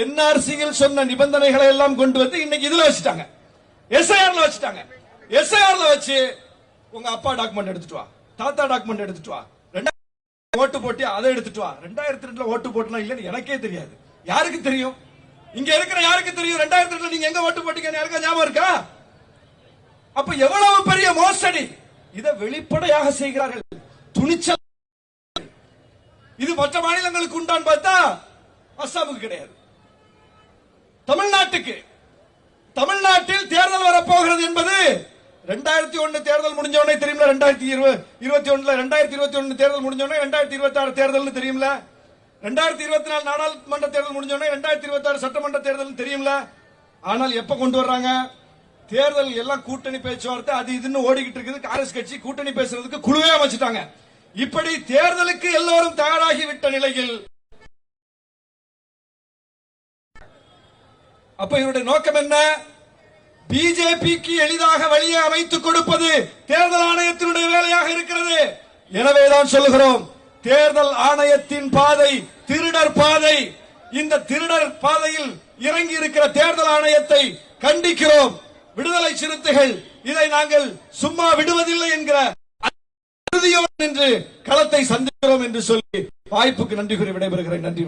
என்ஆர்சியில் சொன்ன நிபந்தனைகளை எல்லாம் கொண்டு வந்து இன்னைக்கு இதுல வச்சுட்டாங்க, எஸ்ஐஆர்ல வச்சுட்டாங்க. எஸ்ஐஆர்ல வச்சு உங்க அப்பா டாக்குமெண்ட் எடுத்துட்டு வா, தாத்தா டாக்குமெண்ட் எடுத்துட்டு வா, ஓட்டு போட்டி அதை எடுத்துட்டு வா. 2002 ஓட்டு போட்டுனா இல்லன்னு எனக்கே தெரியாது. யாருக்கு தெரியும்? இங்க இருக்கிற யாருக்கு தெரியும் 2002 நீங்க எங்க ஓட்டு போட்டீங்கன்னு யாருக்கா ஞாபகம் இருக்கா? அப்ப எவ்வளவு பெரிய மோசடி! இதை வெளிப்படையாக செய்கிறார்கள், துணிச்சல். இது மற்ற மாநிலங்களுக்கு உண்டான் பார்த்தா அஸ்ஸாமுக்கு கிடையாது. தமிழ்நாட்டில் தேர்தல் வரப்போகிறது என்பது 2001 தேர்தல் முடிஞ்ச உடனே தெரியும்ல, 2021 தேர்தல் முடிஞ்ச உடனே 2026 தேர்தல் தெரியும்ல, 2024 நாடாளுமன்ற தேர்தல் முடிஞ்ச உடனே 2026 சட்டமன்ற தேர்தல் தெரியும்ல. ஆனால் எப்ப கொண்டு வர்றாங்க? தேர்தல் எல்லாம் கூட்டணி பேச்சுவார்த்தை அது இதுன்னு ஓடிக்கிட்டு இருக்குது. காங்கிரஸ் கட்சி கூட்டணி பேசுறதுக்கு குழுவே அமைச்சிட்டாங்க. இப்படி தேர்தலுக்கு எல்லோரும் தயாராகிவிட்ட நிலையில் அப்ப இவருடைய நோக்கம் என்ன? பிஜேபிக்கு எளிதாக வழியை அமைத்துக் கொடுப்பது தேர்தல் ஆணையத்தினுடைய வேலையாக இருக்கிறது. எனவேதான் சொல்லுகிறோம், தேர்தல் ஆணையத்தின் பாதை திருடர் பாதை. இந்த திருடர் பாதையில் இறங்கி இருக்கிற தேர்தல் ஆணையத்தை கண்டிக்கிறோம். விடுதலை சிறுத்தைகள் இதை நாங்கள் சும்மா விடுவதில்லை என்கிற உறுதியோடு நின்று களத்தை சந்திக்கிறோம் என்று சொல்லி வாய்ப்புக்கு நன்றி கூறி விடைபெறுகிறேன். நன்றி.